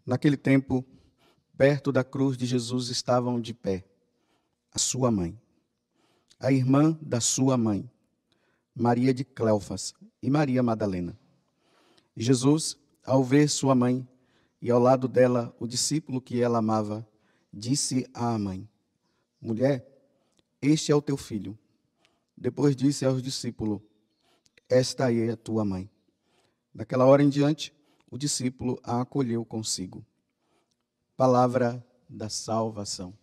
Naquele tempo, perto da cruz de Jesus estavam de pé a sua mãe, a irmã da sua mãe, Maria de Cleofas e Maria Madalena. E Jesus, ao ver sua mãe e ao lado dela o discípulo que ela amava, disse à mãe: Mulher, este é o teu filho. Depois disse aos discípulos: Esta é a tua mãe. Daquela hora em diante, o discípulo a acolheu consigo. Palavra da salvação.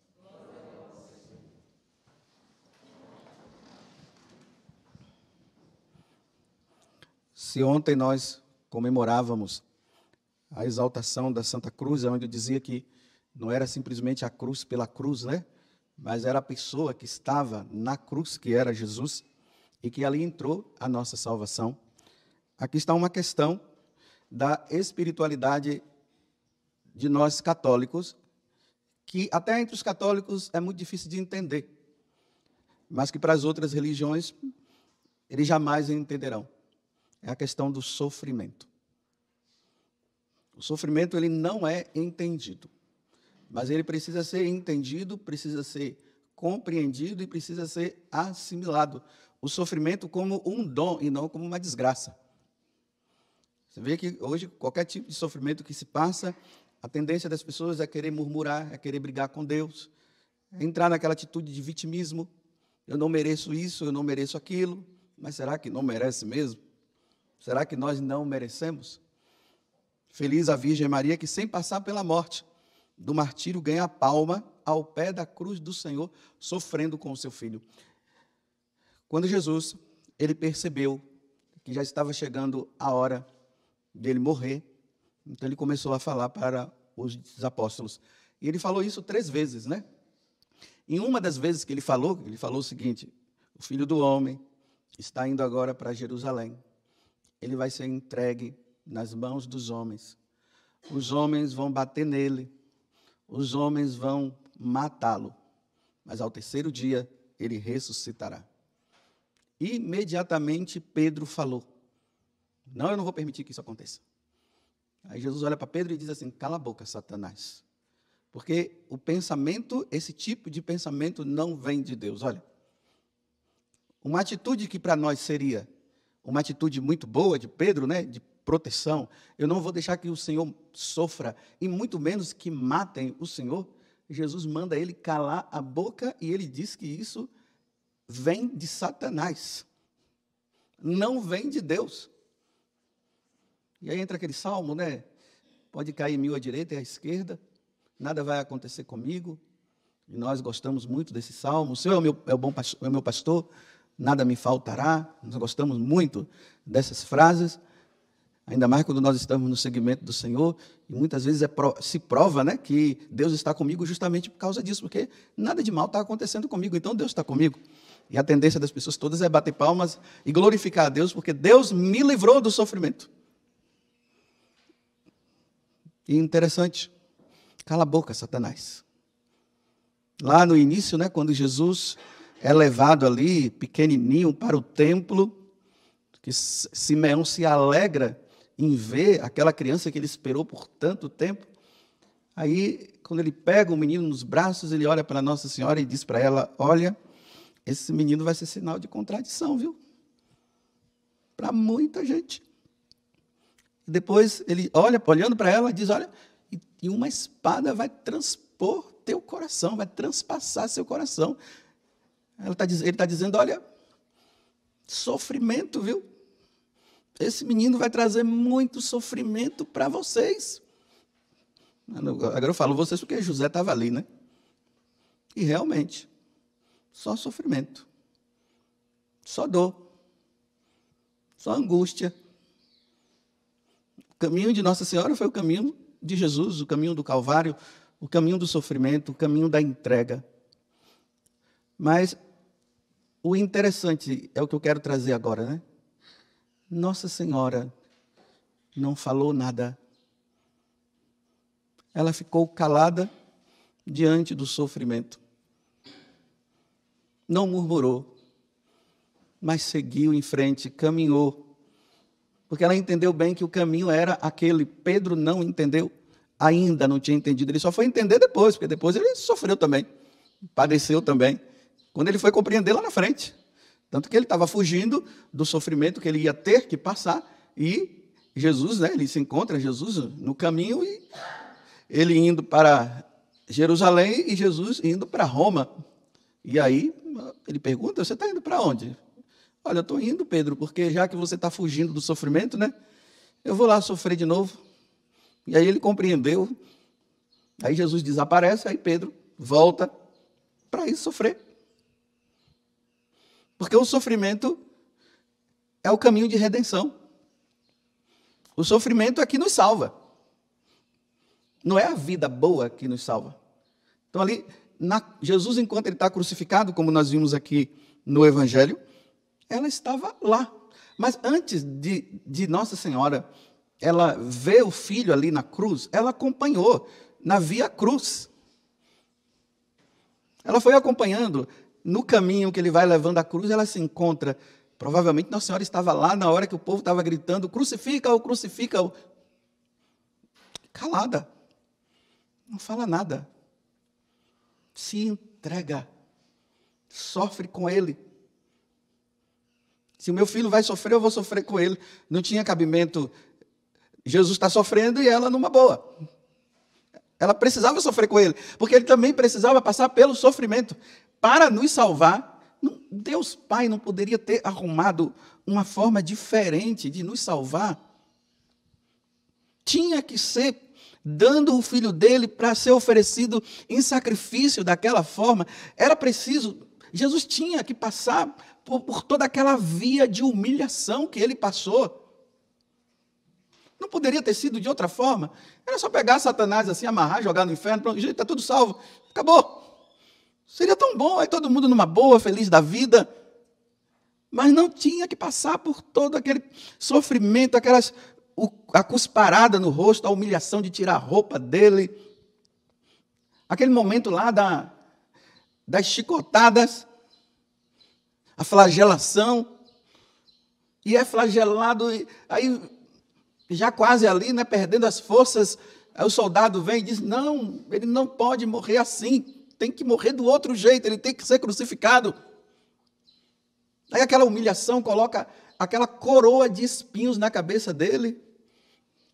Se ontem nós comemorávamos a exaltação da Santa Cruz, onde eu dizia que não era simplesmente a cruz pela cruz, né? Mas era a pessoa que estava na cruz, que era Jesus, e que ali entrou a nossa salvação. Aqui está uma questão da espiritualidade de nós católicos, que até entre os católicos é muito difícil de entender, mas que para as outras religiões eles jamais entenderão. É a questão do sofrimento. O sofrimento ele não é entendido, mas ele precisa ser entendido, precisa ser compreendido e precisa ser assimilado. O sofrimento como um dom e não como uma desgraça. Você vê que hoje qualquer tipo de sofrimento que se passa, a tendência das pessoas é querer murmurar, é querer brigar com Deus, é entrar naquela atitude de vitimismo. Eu não mereço isso, eu não mereço aquilo. Mas será que não merece mesmo? Será que nós não merecemos? Feliz a Virgem Maria que, sem passar pela morte do martírio, ganha a palma ao pé da cruz do Senhor, sofrendo com o seu filho. Quando Jesus ele percebeu que já estava chegando a hora dele morrer, então ele começou a falar para os apóstolos. E ele falou isso 3 vezes, né? Em uma das vezes que ele falou o seguinte: o Filho do Homem está indo agora para Jerusalém. Ele vai ser entregue nas mãos dos homens. Os homens vão bater nele. Os homens vão matá-lo. Mas ao 3º dia, ele ressuscitará. Imediatamente, Pedro falou: não, eu não vou permitir que isso aconteça. Aí Jesus olha para Pedro e diz assim: cala a boca, Satanás. Porque o pensamento, esse tipo de pensamento não vem de Deus. Olha, uma atitude que para nós seria uma atitude muito boa de Pedro, né, de proteção. Eu não vou deixar que o Senhor sofra, e muito menos que matem o Senhor. Jesus manda ele calar a boca e ele diz que isso vem de Satanás. Não vem de Deus. E aí entra aquele salmo, né? Pode cair 1000 à direita e à esquerda, nada vai acontecer comigo. E nós gostamos muito desse salmo. O Senhor é o meu pastor, nada me faltará. Nós gostamos muito dessas frases, ainda mais quando nós estamos no seguimento do Senhor. E muitas vezes se prova, né, que Deus está comigo justamente por causa disso, porque nada de mal está acontecendo comigo, então Deus está comigo. E a tendência das pessoas todas é bater palmas e glorificar a Deus, porque Deus me livrou do sofrimento. E interessante, cala a boca, Satanás. Lá no início, né, quando Jesus é levado ali, pequenininho, para o templo, que Simeão se alegra em ver aquela criança que ele esperou por tanto tempo. Aí, quando ele pega o menino nos braços, ele olha para Nossa Senhora e diz para ela: olha, esse menino vai ser sinal de contradição, viu? Para muita gente. Depois ele olha, olhando para ela, diz: olha, e uma espada vai transpor teu coração, vai transpassar seu coração. Ele está dizendo: olha, sofrimento, viu? Esse menino vai trazer muito sofrimento para vocês. Agora eu falo vocês porque José estava ali, né? E realmente, só sofrimento, só dor, só angústia. O caminho de Nossa Senhora foi o caminho de Jesus, o caminho do Calvário, o caminho do sofrimento, o caminho da entrega. Mas o interessante é o que eu quero trazer agora, né? Nossa Senhora não falou nada. Ela ficou calada diante do sofrimento. Não murmurou, mas seguiu em frente, caminhou. Porque ela entendeu bem que o caminho era aquele. Pedro não entendeu. ainda não tinha entendido, ele só foi entender depois, porque depois ele sofreu também, padeceu também, quando ele foi compreender lá na frente. Tanto que ele estava fugindo do sofrimento que ele ia ter que passar, e Jesus, né, ele se encontra Jesus no caminho, e ele indo para Jerusalém e Jesus indo para Roma. E aí ele pergunta, você está indo para onde? Olha, eu estou indo, Pedro, porque já que você está fugindo do sofrimento, né, eu vou lá sofrer de novo. E aí ele compreendeu. Aí Jesus desaparece, aí Pedro volta para ir sofrer. Porque o sofrimento é o caminho de redenção. O sofrimento é que nos salva. Não é a vida boa que nos salva. Então ali, Jesus, enquanto ele está crucificado, como nós vimos aqui no Evangelho, ela estava lá. Mas antes de Nossa Senhora, ela ver o filho ali na cruz, ela acompanhou na Via Cruz. Ela foi acompanhando no caminho que ele vai levando a cruz, ela se encontra. Provavelmente Nossa Senhora estava lá na hora que o povo estava gritando, crucifica-o, crucifica-o. Calada. Não fala nada. Se entrega. Sofre com ele. Se o meu filho vai sofrer, eu vou sofrer com ele. Não tinha cabimento. Jesus está sofrendo e ela numa boa. Ela precisava sofrer com ele, porque ele também precisava passar pelo sofrimento para nos salvar. Deus Pai não poderia ter arrumado uma forma diferente de nos salvar. Tinha que ser dando o filho dele para ser oferecido em sacrifício daquela forma. Era preciso, Jesus tinha que passar por toda aquela via de humilhação que ele passou. Não poderia ter sido de outra forma. Era só pegar Satanás assim, amarrar, jogar no inferno, pronto, está tudo salvo, acabou. Seria tão bom, aí todo mundo numa boa, feliz da vida. Mas não tinha que passar por todo aquele sofrimento, a cusparada no rosto, a humilhação de tirar a roupa dele. Aquele momento lá das chicotadas, a flagelação. E é flagelado, aí já quase ali, né, perdendo as forças, aí o soldado vem e diz, não, ele não pode morrer assim, tem que morrer do outro jeito, ele tem que ser crucificado. Aí aquela humilhação coloca aquela coroa de espinhos na cabeça dele.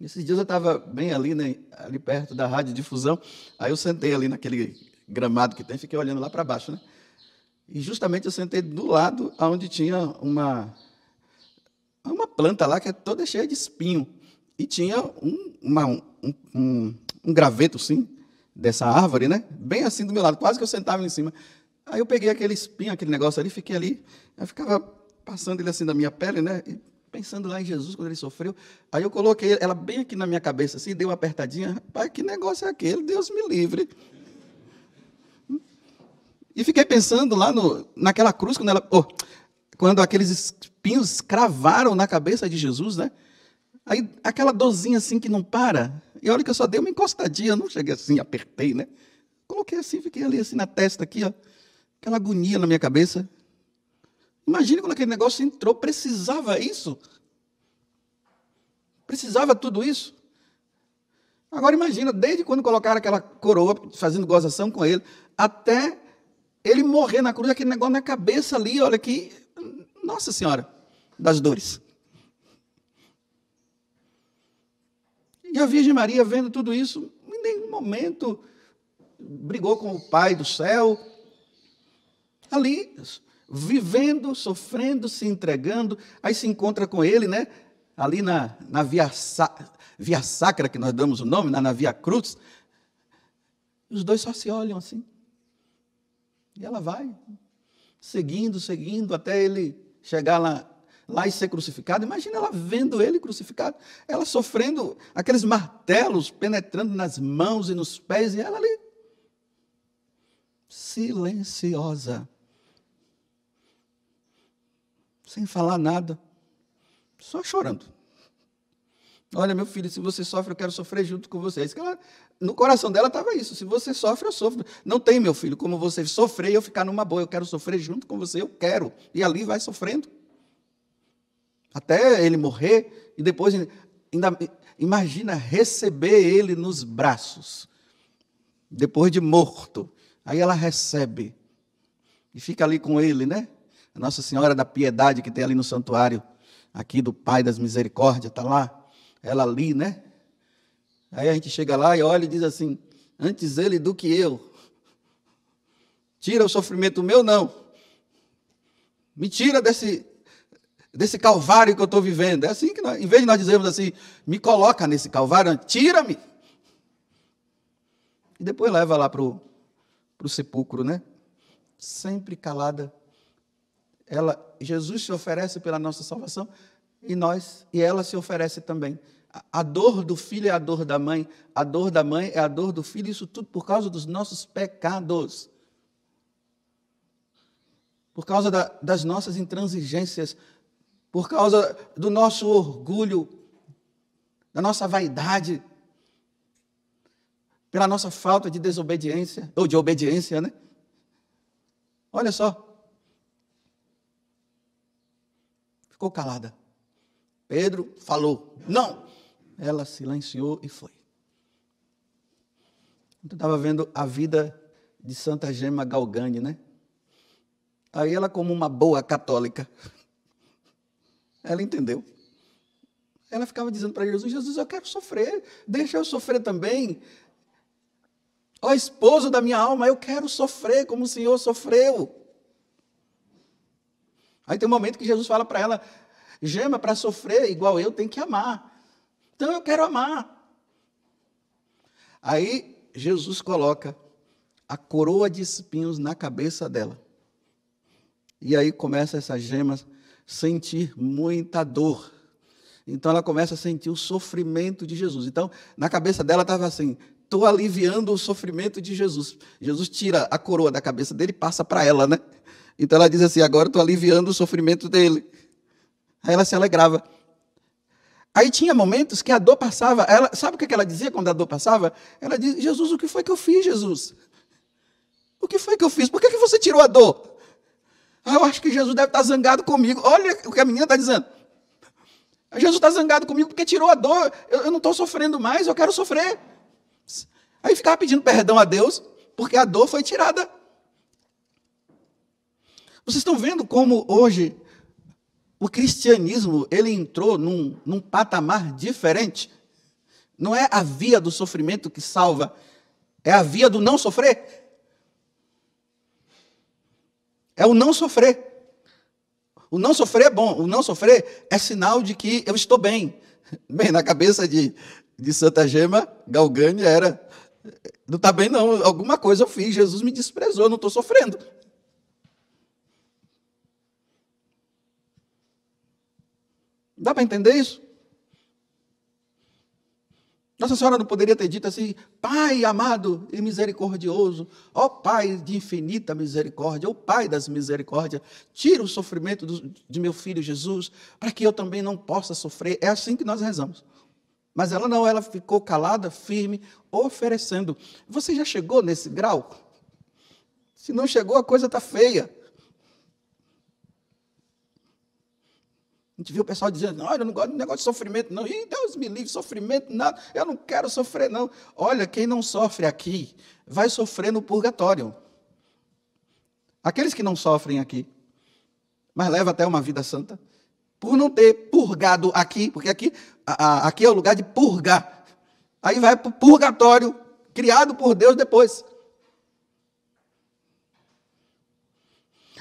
Esses dias eu estava bem ali, né, ali perto da radiodifusão, aí eu sentei ali naquele gramado que tem, fiquei olhando lá para baixo, né? E justamente eu sentei do lado onde tinha uma planta lá que é toda cheia de espinho. E tinha um graveto, assim, dessa árvore, né? Bem assim do meu lado, quase que eu sentava em cima. Aí eu peguei aquele espinho, aquele negócio ali, fiquei ali, eu ficava passando ele assim da minha pele, né? E pensando lá em Jesus, quando ele sofreu. Aí eu coloquei ela bem aqui na minha cabeça, assim, dei uma apertadinha. Rapaz, que negócio é aquele? Deus me livre. E fiquei pensando lá naquela cruz, quando aqueles espinhos cravaram na cabeça de Jesus, né? Aí aquela dorzinha assim que não para. E olha que eu só dei uma encostadinha, eu não cheguei assim, apertei, né? Coloquei assim, fiquei ali assim na testa aqui, ó. Aquela agonia na minha cabeça. Imagina quando aquele negócio entrou, precisava isso? Precisava tudo isso? Agora imagina, desde quando colocaram aquela coroa, fazendo gozação com ele, até ele morrer na cruz, aquele negócio na cabeça ali, olha que, Nossa Senhora das dores. E a Virgem Maria, vendo tudo isso, em nenhum momento brigou com o Pai do céu, ali, vivendo, sofrendo, se entregando, aí se encontra com ele, né? Ali na Via Sacra, que nós damos o nome, na Via Cruz, os dois só se olham assim. E ela vai, seguindo, até ele chegar lá e ser crucificado. Imagina ela vendo ele crucificado, ela sofrendo aqueles martelos penetrando nas mãos e nos pés, e ela ali, silenciosa, sem falar nada, só chorando. Olha, meu filho, se você sofre, eu quero sofrer junto com você. No coração dela estava isso, se você sofre, eu sofro. Não tem, meu filho, como você sofrer e eu ficar numa boa, eu quero sofrer junto com você, eu quero. E ali vai sofrendo. Até ele morrer, e depois ainda imagina receber ele nos braços, depois de morto. Aí ela recebe e fica ali com ele, né? A Nossa Senhora da Piedade, que tem ali no santuário, aqui do Pai das Misericórdias, está lá, ela ali, né? Aí a gente chega lá e olha e diz assim, antes ele do que eu. Tira o sofrimento meu, não. Me tira desse calvário que eu estou vivendo. É assim que nós, em vez de nós dizermos assim, me coloca nesse calvário, tira-me. E depois leva lá para o sepulcro, né? Sempre calada. Jesus se oferece pela nossa salvação e ela se oferece também. A dor do filho é a dor da mãe é a dor do filho, isso tudo por causa dos nossos pecados. Por causa das nossas intransigências, por causa do nosso orgulho, da nossa vaidade, pela nossa falta de desobediência, ou de obediência, né? Olha só. Ficou calada. Pedro falou, não. Ela silenciou e foi. Eu estava vendo a vida de Santa Gema Galgani, né? Aí ela, como uma boa católica, ela entendeu. Ela ficava dizendo para Jesus, Jesus, eu quero sofrer, deixa eu sofrer também. Ó esposo da minha alma, eu quero sofrer como o Senhor sofreu. Aí tem um momento que Jesus fala para ela, Gema, para sofrer igual eu, tem que amar. Então eu quero amar. Aí Jesus coloca a coroa de espinhos na cabeça dela. E aí começa essa Gema a sentir muita dor. Então ela começa a sentir o sofrimento de Jesus. Então, na cabeça dela estava assim, estou aliviando o sofrimento de Jesus. Jesus tira a coroa da cabeça dele e passa para ela, né? Então ela diz assim, agora estou aliviando o sofrimento dele. Aí ela se alegrava. Aí tinha momentos que a dor passava, sabe o que ela dizia quando a dor passava? Ela dizia, Jesus, o que foi que eu fiz, Jesus? O que foi que eu fiz? Por que você tirou a dor? Eu acho que Jesus deve estar zangado comigo. Olha o que a menina está dizendo. Jesus está zangado comigo porque tirou a dor. Eu não estou sofrendo mais, eu quero sofrer. Aí ficava pedindo perdão a Deus, porque a dor foi tirada. Vocês estão vendo como hoje o cristianismo ele entrou num patamar diferente? Não é a via do sofrimento que salva, é a via do não sofrer. É o não sofrer. O não sofrer é bom, o não sofrer é sinal de que eu estou bem. Bem, na cabeça de Santa Gema Galgani era, não está bem não, alguma coisa eu fiz, Jesus me desprezou, não estou sofrendo. Dá para entender isso? Nossa Senhora não poderia ter dito assim, Pai amado e misericordioso, ó Pai de infinita misericórdia, ó Pai das misericórdias, tira o sofrimento de meu filho Jesus, para que eu também não possa sofrer. É assim que nós rezamos. Mas ela não, ela ficou calada, firme, oferecendo. Você já chegou nesse grau? Se não chegou, a coisa está feia. A gente viu o pessoal dizendo, olha, eu não gosto de negócio de sofrimento, não. Ih, Deus me livre, sofrimento, nada. Eu não quero sofrer, não. Olha, quem não sofre aqui, vai sofrer no purgatório. Aqueles que não sofrem aqui, mas levam até uma vida santa, por não ter purgado aqui, porque aqui é o lugar de purgar. Aí vai para o purgatório, criado por Deus depois.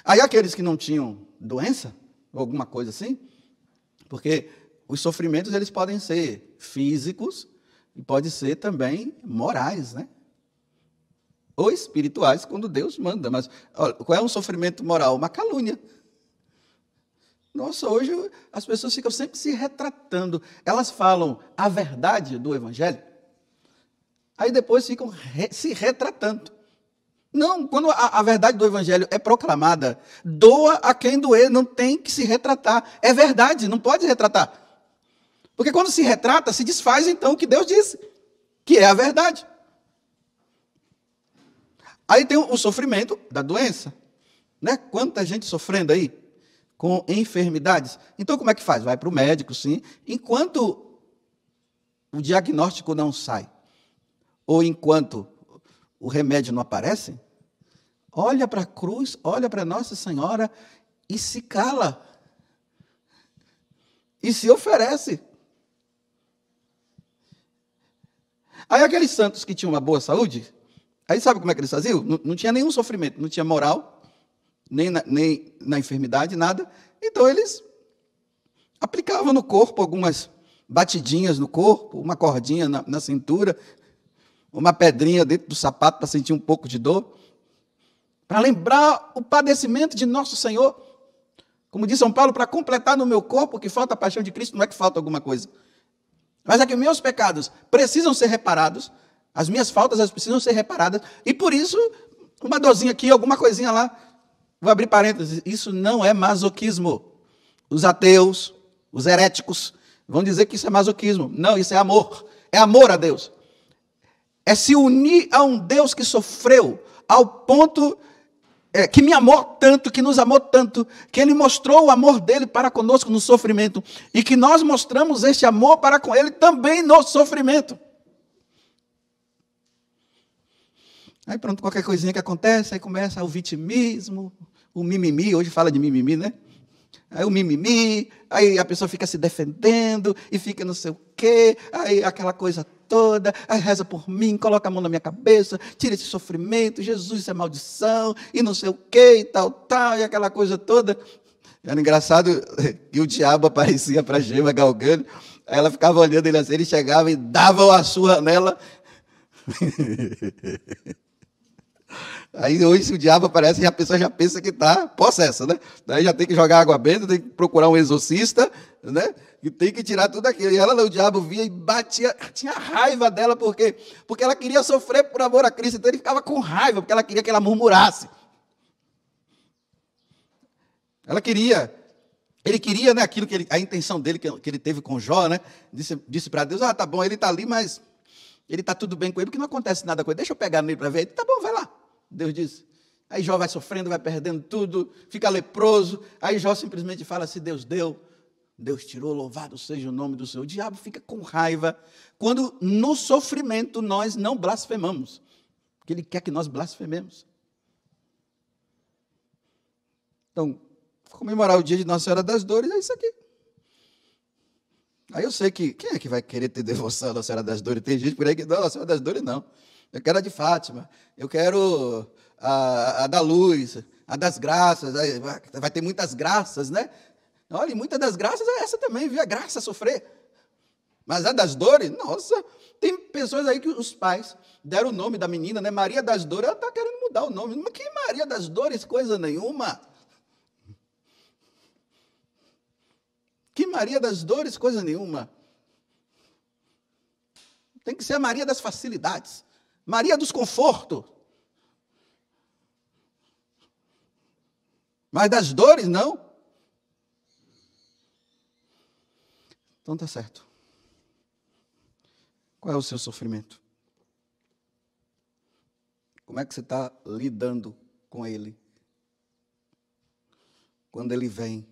Aí aqueles que não tinham doença, ou alguma coisa assim, porque os sofrimentos eles podem ser físicos e podem ser também morais, né? Ou espirituais, quando Deus manda. Mas olha, qual é um sofrimento moral? Uma calúnia. Nossa, hoje as pessoas ficam sempre se retratando. Elas falam a verdade do Evangelho, aí depois ficam se retratando. Não, quando a verdade do Evangelho é proclamada, doa a quem doer, não tem que se retratar. É verdade, não pode retratar. Porque quando se retrata, se desfaz então o que Deus disse, que é a verdade. Aí tem o sofrimento da doença, né? Quanta gente sofrendo aí com enfermidades. Então como é que faz? Vai para o médico, sim. Enquanto o diagnóstico não sai, ou enquanto o remédio não aparece, olha para a cruz, olha para Nossa Senhora e se cala. E se oferece. Aí aqueles santos que tinham uma boa saúde, aí sabe como é que eles faziam? Não tinha nenhum sofrimento, não tinha moral, nem na enfermidade, nada. Então eles aplicavam no corpo algumas batidinhas no corpo, uma cordinha na cintura, uma pedrinha dentro do sapato para sentir um pouco de dor, para lembrar o padecimento de nosso Senhor. Como diz São Paulo, para completar no meu corpo o que falta a paixão de Cristo, não é que falta alguma coisa. Mas é que meus pecados precisam ser reparados, as minhas faltas elas precisam ser reparadas, e por isso, uma dorzinha aqui, alguma coisinha lá. Vou abrir parênteses, isso não é masoquismo. Os ateus, os heréticos, vão dizer que isso é masoquismo. Não, isso é amor a Deus. É se unir a um Deus que sofreu ao ponto que me amou tanto, que nos amou tanto, que Ele mostrou o amor dEle para conosco no sofrimento, e que nós mostramos este amor para com Ele também no sofrimento. Aí pronto, qualquer coisinha que acontece, aí começa o vitimismo, o mimimi, hoje fala de mimimi, né? Aí o mimimi, aí a pessoa fica se defendendo, e fica não sei o quê, aí aquela coisa toda, aí reza por mim, coloca a mão na minha cabeça, tira esse sofrimento, Jesus, isso é maldição, e não sei o quê, e tal, e aquela coisa toda. Era engraçado que o diabo aparecia para Gema galgando, aí ela ficava olhando ele assim, ele chegava e dava uma surra nela. Aí hoje, se o diabo aparece, a pessoa já pensa que está possessa, né? Daí já tem que jogar água benta, tem que procurar um exorcista, né? E tem que tirar tudo aquilo. E ela, o diabo via e batia, tinha raiva dela, porque ela queria sofrer por amor a Cristo. Então ele ficava com raiva, porque ela queria que ela murmurasse. Ele queria, né, aquilo a intenção dele, que ele teve com Jó, né? Disse para Deus, tá bom, ele está ali, mas ele está tudo bem com ele, porque não acontece nada com ele. Deixa eu pegar nele para ver. Ele, tá bom, vai lá. Deus disse. Aí Jó vai sofrendo, vai perdendo tudo, fica leproso. Aí Jó simplesmente fala assim, Deus deu, Deus tirou, louvado seja o nome do Senhor. O diabo fica com raiva quando no sofrimento nós não blasfemamos, porque ele quer que nós blasfememos. Então, comemorar o dia de Nossa Senhora das Dores é isso aqui. Aí eu sei que, quem é que vai querer ter devoção à Nossa Senhora das Dores? Tem gente por aí que não, Nossa Senhora das Dores não. Eu quero a de Fátima, eu quero a da luz, a das graças, vai ter muitas graças, né? Olha, e muitas das graças é essa também, viu? A graça a sofrer. Mas a das dores, nossa, tem pessoas aí que os pais deram o nome da menina, né? Maria das Dores, ela está querendo mudar o nome. Mas que Maria das Dores, coisa nenhuma. Que Maria das Dores, coisa nenhuma. Tem que ser a Maria das facilidades. Maria dos confortos. Mas das dores, não. Então tá certo. Qual é o seu sofrimento? Como é que você está lidando com ele? Quando ele vem,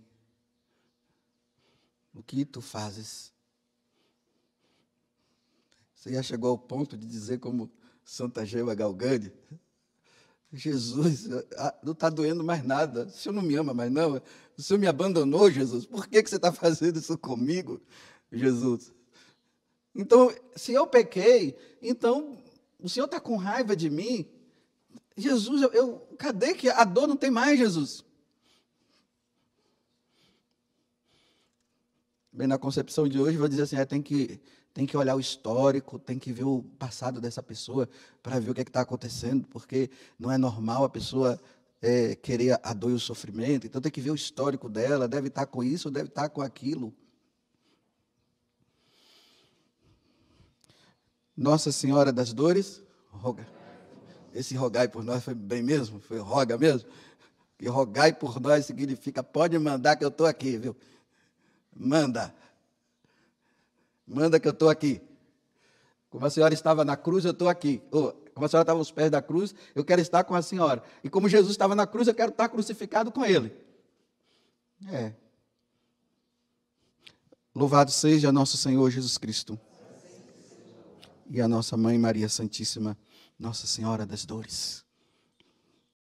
o que tu fazes? Você já chegou ao ponto de dizer como Santa Gema Galgani, Jesus, não está doendo mais nada, o Senhor não me ama mais não, o Senhor me abandonou, Jesus, por que você está fazendo isso comigo, Jesus? Então, se eu pequei, então o Senhor está com raiva de mim, Jesus, cadê que a dor não tem mais, Jesus? Bem, na concepção de hoje, vou dizer assim, tem que olhar o histórico, tem que ver o passado dessa pessoa para ver o que está acontecendo, porque não é normal a pessoa querer a dor e o sofrimento, então tem que ver o histórico dela, deve estar com isso, deve estar com aquilo. Nossa Senhora das Dores, roga. Esse rogai por nós foi bem mesmo? Foi roga mesmo? E rogai por nós significa, pode mandar que eu estou aqui, viu? Manda que eu estou aqui. Como a senhora estava na cruz, eu estou aqui. Como a senhora estava aos pés da cruz, eu quero estar com a senhora. E como Jesus estava na cruz, eu quero estar crucificado com ele. Louvado seja nosso Senhor Jesus Cristo. e a nossa Mãe Maria Santíssima, Nossa Senhora das Dores.